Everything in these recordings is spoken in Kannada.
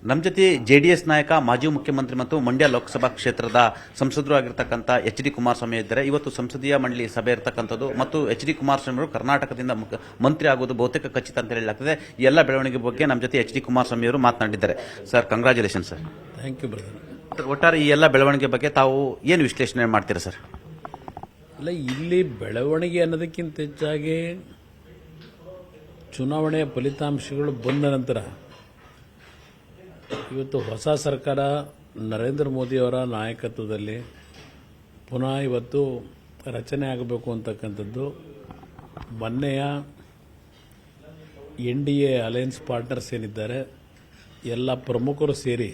ನಮ್ಮ ಜೊತೆ ಜೆಡಿಎಸ್ ನಾಯಕ ಮಾಜಿ ಮುಖ್ಯಮಂತ್ರಿ ಮತ್ತು ಮಂಡ್ಯ ಲೋಕಸಭಾ ಕ್ಷೇತ್ರದ ಸಂಸದರು ಆಗಿರತಕ್ಕಂಥ ಎಚ್ ಡಿ ಕುಮಾರಸ್ವಾಮಿ ಇದ್ದಾರೆ. ಇವತ್ತು ಸಂಸದೀಯ ಮಂಡಳಿ ಸಭೆ ಇರತಕ್ಕಂಥದ್ದು ಮತ್ತು ಎಚ್ ಡಿ ಕುಮಾರಸ್ವಾಮಿ ಅವರು ಕರ್ನಾಟಕದಿಂದ ಮಂತ್ರಿ ಆಗೋದು ಬಹುತೇಕ ಖಚಿತ ಅಂತ ಹೇಳಲಾಗ್ತದೆ. ಈ ಎಲ್ಲ ಬೆಳವಣಿಗೆ ಬಗ್ಗೆ ನಮ್ಮ ಜೊತೆ ಎಚ್ ಡಿ ಕುಮಾರಸ್ವಾಮಿ ಅವರು ಮಾತನಾಡಿದ್ದಾರೆ. Sir, congratulation sir. Thank you brother. ಒಟ್ಟಾರೆ ಈ ಎಲ್ಲ ಬೆಳವಣಿಗೆ ಬಗ್ಗೆ ತಾವು ಏನು ವಿಶ್ಲೇಷಣೆ ಮಾಡ್ತೀರಾ ಸರ್? ಅಲ್ಲ, ಇಲ್ಲಿ ಬೆಳವಣಿಗೆ ಅನ್ನೋದಕ್ಕಿಂತ ಹೆಚ್ಚಾಗಿ ಚುನಾವಣೆಯ ಫಲಿತಾಂಶಗಳು ಬಂದ ನಂತರ ಇವತ್ತು ಹೊಸ ಸರ್ಕಾರ ನರೇಂದ್ರ ಮೋದಿಯವರ ನಾಯಕತ್ವದಲ್ಲಿ ಪುನಃ ಇವತ್ತು ರಚನೆ ಆಗಬೇಕು ಅಂತಕ್ಕಂಥದ್ದು ಮೊನ್ನೆಯ NDA ಅಲಯನ್ಸ್ ಪಾರ್ಟ್ನರ್ಸ್ ಏನಿದ್ದಾರೆ ಎಲ್ಲ ಪ್ರಮುಖರು ಸೇರಿ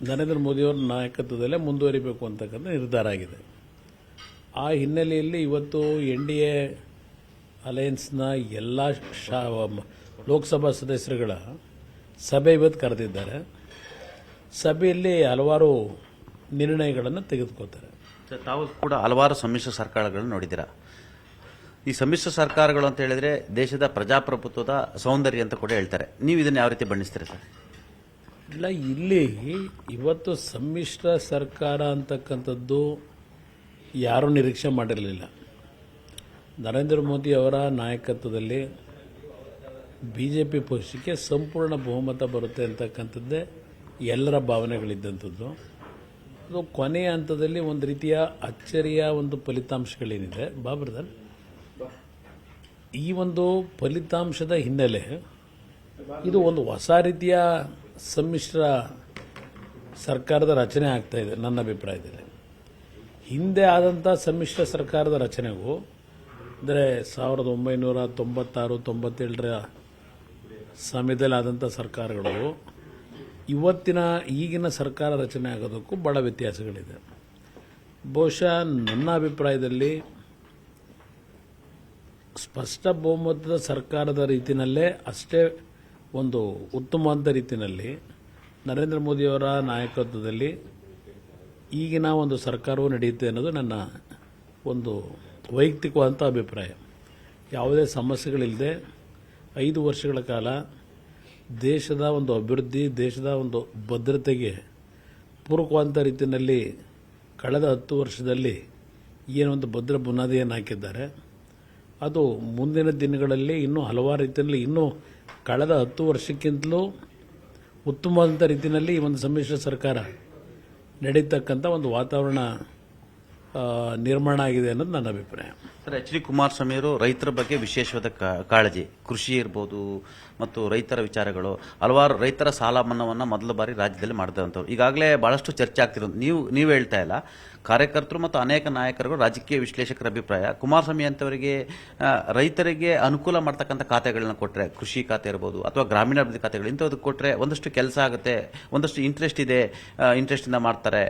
ನರೇಂದ್ರ ಮೋದಿಯವರ ನಾಯಕತ್ವದಲ್ಲೇ ಮುಂದುವರಿಬೇಕು ಅಂತಕ್ಕಂಥ ನಿರ್ಧಾರ ಆಗಿದೆ. ಆ ಹಿನ್ನೆಲೆಯಲ್ಲಿ ಇವತ್ತು NDA ಅಲಯನ್ಸ್ನ ಎಲ್ಲ ಲೋಕಸಭಾ ಸದಸ್ಯರುಗಳ ಸಭೆ ಇವತ್ತು ಕರೆದಿದ್ದಾರೆ. ಸಭೆಯಲ್ಲಿ ಹಲವಾರು ನಿರ್ಣಯಗಳನ್ನು ತೆಗೆದುಕೊಳ್ತಾರೆ. ತಾವು ಕೂಡ ಹಲವಾರು ಸಮ್ಮಿಶ್ರ ಸರ್ಕಾರಗಳನ್ನು ನೋಡಿದ್ದೀರಾ. ಈ ಸಮ್ಮಿಶ್ರ ಸರ್ಕಾರಗಳು ಅಂತ ಹೇಳಿದ್ರೆ ದೇಶದ ಪ್ರಜಾಪ್ರಭುತ್ವದ ಸೌಂದರ್ಯ ಅಂತ ಕೂಡ ಹೇಳ್ತಾರೆ. ನೀವು ಇದನ್ನು ಯಾವ ರೀತಿ ಬಣ್ಣಿಸ್ತೀರಾ ಸರ್? ಇಲ್ಲ, ಇಲ್ಲಿ ಇವತ್ತು ಸಮ್ಮಿಶ್ರ ಸರ್ಕಾರ ಅಂತಕ್ಕಂಥದ್ದು ಯಾರೂ ನಿರೀಕ್ಷೆ ಮಾಡಿರಲಿಲ್ಲ. ನರೇಂದ್ರ ಮೋದಿ ಅವರ ನಾಯಕತ್ವದಲ್ಲಿ BJP ಪಕ್ಷಕ್ಕೆ ಸಂಪೂರ್ಣ ಬಹುಮತ ಬರುತ್ತೆ ಅಂತಕ್ಕಂಥದ್ದೇ ಎಲ್ಲರ ಭಾವನೆಗಳಿದ್ದಂಥದ್ದು. ಅದು ಕೊನೆಯ ಹಂತದಲ್ಲಿ ಒಂದು ರೀತಿಯ ಅಚ್ಚರಿಯ ಒಂದು ಫಲಿತಾಂಶಗಳೇನಿದೆ ಬಾಬ್ರದರ್, ಈ ಒಂದು ಫಲಿತಾಂಶದ ಹಿನ್ನೆಲೆ ಇದು ಒಂದು ಹೊಸ ರೀತಿಯ ಸಮ್ಮಿಶ್ರ ಸರ್ಕಾರದ ರಚನೆ ಆಗ್ತಾ ಇದೆ. ನನ್ನ ಅಭಿಪ್ರಾಯದಲ್ಲಿ ಹಿಂದೆ ಆದಂಥ ಸಮ್ಮಿಶ್ರ ಸರ್ಕಾರದ ರಚನೆಗೂ ಅಂದರೆ 1996-97ರ ಸಮಯದಲ್ಲಿ ಆದಂಥ ಸರ್ಕಾರಗಳು ಈಗಿನ ಸರ್ಕಾರ ರಚನೆ ಆಗೋದಕ್ಕೂ ಬಹಳ ವ್ಯತ್ಯಾಸಗಳಿದೆ. ಬಹುಶಃ ನನ್ನ ಅಭಿಪ್ರಾಯದಲ್ಲಿ ಸ್ಪಷ್ಟ ಬಹುಮತದ ಸರ್ಕಾರದ ರೀತಿಯಲ್ಲೇ ಅಷ್ಟೇ ಒಂದು ಉತ್ತಮವಾದ ರೀತಿಯಲ್ಲಿ ನರೇಂದ್ರ ಮೋದಿಯವರ ನಾಯಕತ್ವದಲ್ಲಿ ಈಗಿನ ಒಂದು ಸರ್ಕಾರವು ನಡೆಯುತ್ತೆ ಅನ್ನೋದು ನನ್ನ ಒಂದು ವೈಯಕ್ತಿಕವಾದಂಥ ಅಭಿಪ್ರಾಯ. ಯಾವುದೇ ಸಮಸ್ಯೆಗಳಿಲ್ಲದೆ 5 ವರ್ಷಗಳ ಕಾಲ ದೇಶದ ಒಂದು ಅಭಿವೃದ್ಧಿ, ದೇಶದ ಒಂದು ಭದ್ರತೆಗೆ ಪೂರಕವಾದಂಥ ರೀತಿಯಲ್ಲಿ ಕಳೆದ 10 ವರ್ಷದಲ್ಲಿ ಏನೊಂದು ಭದ್ರ ಬುನಾದಿಯನ್ನು ಹಾಕಿದ್ದಾರೆ, ಅದು ಮುಂದಿನ ದಿನಗಳಲ್ಲಿ ಇನ್ನೂ ಹಲವಾರು ರೀತಿಯಲ್ಲಿ ಇನ್ನೂ ಕಳೆದ 10 ವರ್ಷಕ್ಕಿಂತಲೂ ಉತ್ತಮವಾದಂಥ ರೀತಿಯಲ್ಲಿ ಈ ಒಂದು ಸಮ್ಮಿಶ್ರ ಸರ್ಕಾರ ನಡೀತಕ್ಕಂಥ ಒಂದು ವಾತಾವರಣ ನಿರ್ಮಾಣ ಆಗಿದೆ ಅನ್ನೋದು ನನ್ನ ಅಭಿಪ್ರಾಯ. ಸರ್, ಎಚ್ ಡಿ ಕುಮಾರಸ್ವಾಮಿ ಅವರು ರೈತರ ಬಗ್ಗೆ ವಿಶೇಷವಾದ ಕಾಳಜಿ, ಕೃಷಿ ಇರ್ಬೋದು ಮತ್ತು ರೈತರ ವಿಚಾರಗಳು, ಹಲವಾರು ರೈತರ ಸಾಲ ಮನ್ನಾವನ್ನು ಮೊದಲ ಬಾರಿ ರಾಜ್ಯದಲ್ಲಿ ಮಾಡಿದಂಥವ್ರು. ಈಗಾಗಲೇ ಬಹಳಷ್ಟು ಚರ್ಚೆ ಆಗ್ತಿರೋದು ನೀವು ಹೇಳ್ತಾ ಇಲ್ಲ, ಕಾರ್ಯಕರ್ತರು ಮತ್ತು ಅನೇಕ ನಾಯಕರುಗಳು, ರಾಜಕೀಯ ವಿಶ್ಲೇಷಕರ ಅಭಿಪ್ರಾಯ ಕುಮಾರಸ್ವಾಮಿ ಅಂತವರಿಗೆ ರೈತರಿಗೆ ಅನುಕೂಲ ಮಾಡ್ತಕ್ಕಂಥ ಖಾತೆಗಳನ್ನ ಕೊಟ್ಟರೆ, ಕೃಷಿ ಖಾತೆ ಇರ್ಬೋದು ಅಥವಾ ಗ್ರಾಮೀಣಾಭಿವೃದ್ಧಿ ಖಾತೆಗಳು ಇಂಥದ್ದು ಕೊಟ್ಟರೆ ಒಂದಷ್ಟು ಕೆಲಸ ಆಗುತ್ತೆ, ಒಂದಷ್ಟು ಇಂಟ್ರೆಸ್ಟಿಂದ ಮಾಡ್ತಾರೆ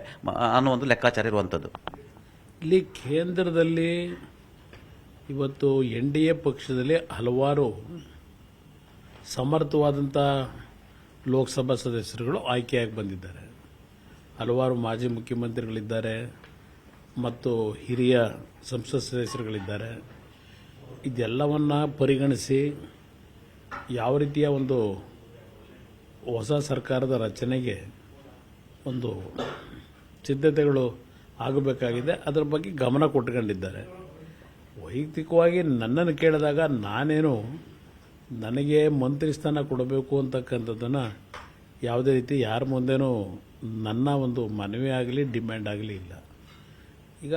ಅನ್ನೋ ಒಂದು ಲೆಕ್ಕಾಚಾರ ಇರುವಂಥದ್ದು. ಇಲ್ಲಿ ಕೇಂದ್ರದಲ್ಲಿ ಇವತ್ತು NDA ಪಕ್ಷದಲ್ಲಿ ಹಲವಾರು ಸಮರ್ಥವಾದಂಥ ಲೋಕಸಭಾ ಸದಸ್ಯರುಗಳು ಆಯ್ಕೆಯಾಗಿ ಬಂದಿದ್ದಾರೆ. ಹಲವಾರು ಮಾಜಿ ಮುಖ್ಯಮಂತ್ರಿಗಳಿದ್ದಾರೆ ಮತ್ತು ಹಿರಿಯ ಸಂಸತ್ ಸದಸ್ಯರುಗಳಿದ್ದಾರೆ. ಇದೆಲ್ಲವನ್ನು ಪರಿಗಣಿಸಿ ಯಾವ ರೀತಿಯ ಒಂದು ಹೊಸ ಸರ್ಕಾರದ ರಚನೆಗೆ ಒಂದು ಸಿದ್ಧತೆಗಳು ಆಗಬೇಕಾಗಿದೆ ಅದರ ಬಗ್ಗೆ ಗಮನ ಕೊಟ್ಕೊಂಡಿದ್ದಾರೆ. ವೈಯಕ್ತಿಕವಾಗಿ ನನ್ನನ್ನು ಕೇಳಿದಾಗ ನಾನೇನು ನನಗೆ ಮಂತ್ರಿ ಸ್ಥಾನ ಕೊಡಬೇಕು ಅಂತಕ್ಕಂಥದ್ದನ್ನು ಯಾವುದೇ ರೀತಿ ಯಾರ ಮುಂದೆನೂ ನನ್ನ ಒಂದು ಮನವಿ ಆಗಲಿ ಡಿಮ್ಯಾಂಡ್ ಆಗಲಿ ಇಲ್ಲ. ಈಗ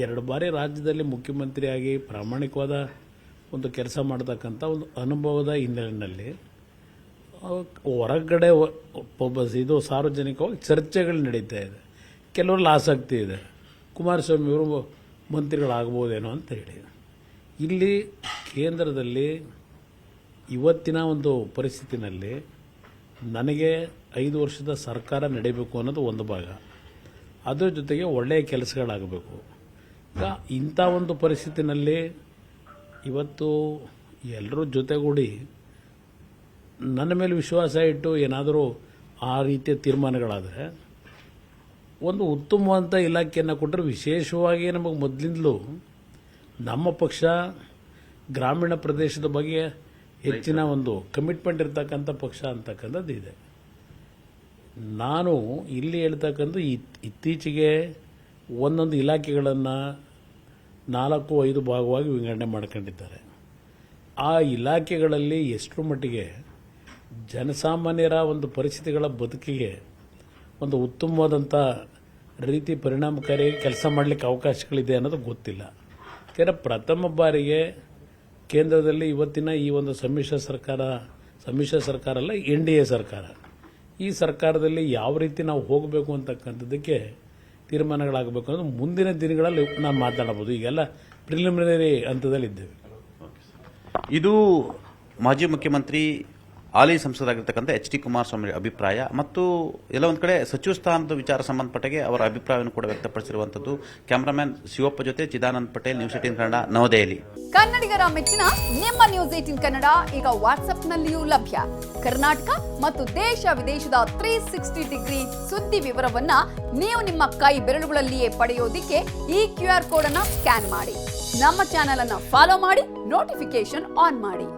2 ಬಾರಿ ರಾಜ್ಯದಲ್ಲಿ ಮುಖ್ಯಮಂತ್ರಿಯಾಗಿ ಪ್ರಾಮಾಣಿಕವಾದ ಒಂದು ಕೆಲಸ ಮಾಡತಕ್ಕಂಥ ಒಂದು ಅನುಭವದ ಹಿನ್ನೆಲೆಯಲ್ಲಿ ಹೊರಗಡೆ ಇದು ಸಾರ್ವಜನಿಕವಾಗಿ ಚರ್ಚೆಗಳು ನಡೀತಾ ಇದೆ. ಕೆಲವರಲ್ಲಿ ಆಸಕ್ತಿ ಇದೆ, ಕುಮಾರಸ್ವಾಮಿ ಅವರು ಮಂತ್ರಿಗಳಾಗಬಹುದೇನೋ ಅಂತ ಹೇಳಿ. ಇಲ್ಲಿ ಕೇಂದ್ರದಲ್ಲಿ ಇವತ್ತಿನ ಒಂದು ಪರಿಸ್ಥಿತಿನಲ್ಲಿ ನನಗೆ 5 ವರ್ಷದ ಸರ್ಕಾರ ನಡೀಬೇಕು ಅನ್ನೋದು ಒಂದು ಭಾಗ, ಅದರ ಜೊತೆಗೆ ಒಳ್ಳೆಯ ಕೆಲಸಗಳಾಗಬೇಕು. ಈಗ ಇಂಥ ಒಂದು ಪರಿಸ್ಥಿತಿನಲ್ಲಿ ಇವತ್ತು ಎಲ್ಲರೂ ಜೊತೆಗೂಡಿ ನನ್ನ ಮೇಲೆ ವಿಶ್ವಾಸ ಇಟ್ಟು ಏನಾದರೂ ಆ ರೀತಿಯ ತೀರ್ಮಾನಗಳಾದರೆ ಒಂದು ಉತ್ತಮವಾದಂಥ ಇಲಾಖೆಯನ್ನು ಕೊಟ್ಟರೆ, ವಿಶೇಷವಾಗಿ ನಮಗೆ ಮೊದಲಿಂದಲೂ ನಮ್ಮ ಪಕ್ಷ ಗ್ರಾಮೀಣ ಪ್ರದೇಶದ ಬಗ್ಗೆ ಹೆಚ್ಚಿನ ಒಂದು ಕಮಿಟ್ಮೆಂಟ್ ಇರತಕ್ಕಂಥ ಪಕ್ಷ ಅಂತಕ್ಕಂಥದ್ದು ಇದೆ. ನಾನು ಇಲ್ಲಿ ಹೇಳ್ತಕ್ಕಂಥ ಇತ್ತೀಚೆಗೆ ಒಂದೊಂದು ಇಲಾಖೆಗಳನ್ನು 4-5 ಭಾಗವಾಗಿ ವಿಂಗಡಣೆ ಮಾಡ್ಕೊಂಡಿದ್ದಾರೆ. ಆ ಇಲಾಖೆಗಳಲ್ಲಿ ಎಷ್ಟರ ಮಟ್ಟಿಗೆ ಜನಸಾಮಾನ್ಯರ ಒಂದು ಪರಿಸ್ಥಿತಿಗಳ ಬದುಕಿಗೆ ಒಂದು ಉತ್ತಮವಾದಂಥ ರೀತಿ ಪರಿಣಾಮಕಾರಿಯಾಗಿ ಕೆಲಸ ಮಾಡಲಿಕ್ಕೆ ಅವಕಾಶಗಳಿದೆ ಅನ್ನೋದು ಗೊತ್ತಿಲ್ಲ. ಯಾಕೆಂದರೆ ಪ್ರಥಮ ಬಾರಿಗೆ ಕೇಂದ್ರದಲ್ಲಿ ಇವತ್ತಿನ ಈ ಒಂದು ಸಮ್ಮಿಶ್ರ ಸರ್ಕಾರ ಅಲ್ಲ, NDA ಸರ್ಕಾರ, ಈ ಸರ್ಕಾರದಲ್ಲಿ ಯಾವ ರೀತಿ ನಾವು ಹೋಗಬೇಕು ಅಂತಕ್ಕಂಥದ್ದಕ್ಕೆ ತೀರ್ಮಾನಗಳಾಗಬೇಕು ಅನ್ನೋದು ಮುಂದಿನ ದಿನಗಳಲ್ಲಿ ನಾವು ಮಾತನಾಡಬಹುದು. ಈಗೆಲ್ಲ ಪ್ರಿಲಿಮಿನರಿ ಹಂತದಲ್ಲಿದ್ದೇವೆ. ಇದು ಮಾಜಿ ಮುಖ್ಯಮಂತ್ರಿ ಹಾಲಿ ಸಂಸದರಾಗಿರ್ತಕ್ಕಂಥ HD ಕುಮಾರಸ್ವಾಮಿ ಅಭಿಪ್ರಾಯ ಮತ್ತು ಎಲ್ಲ ಒಂದು ಕಡೆ ಸಚಿವ ಸ್ಥಾನದ ವಿಚಾರ ಸಂಬಂಧಪಟ್ಟಾಗೆ ಅವರ ಅಭಿಪ್ರಾಯವನ್ನು ಕೂಡ ವ್ಯಕ್ತಪಡಿಸಿರುವಂಥದ್ದು. ಕ್ಯಾಮರಾಮ್ಯಾನ್ ಶಿವಪ್ಪ ಜೊತೆ ಚಿದಾನಂದ್ ಪಟೇಲ್, ನ್ಯೂಸ್ 18 ಕನ್ನಡ, ನವದೆಹಲಿ. ಕನ್ನಡಿಗರ ಮೆಚ್ಚಿನ ನಿಮ್ಮ ನ್ಯೂಸ್ 18 ಕನ್ನಡ ಈಗ ವಾಟ್ಸ್ಆಪ್ನಲ್ಲಿಯೂ ಲಭ್ಯ. ಕರ್ನಾಟಕ ಮತ್ತು ದೇಶ ವಿದೇಶದ 360 ಡಿಗ್ರಿ ಸುದ್ದಿ ವಿವರವನ್ನ ನೀವು ನಿಮ್ಮ ಕೈ ಬೆರಳುಗಳಲ್ಲಿಯೇ ಪಡೆಯೋದಿಕ್ಕೆ ಈ QR ಕೋಡ್ ಅನ್ನ ಸ್ಕ್ಯಾನ್ ಮಾಡಿ. ನಮ್ಮ ಚಾನೆಲ್ ಅನ್ನ ಫಾಲೋ ಮಾಡಿ, ನೋಟಿಫಿಕೇಶನ್ ಆನ್ ಮಾಡಿ.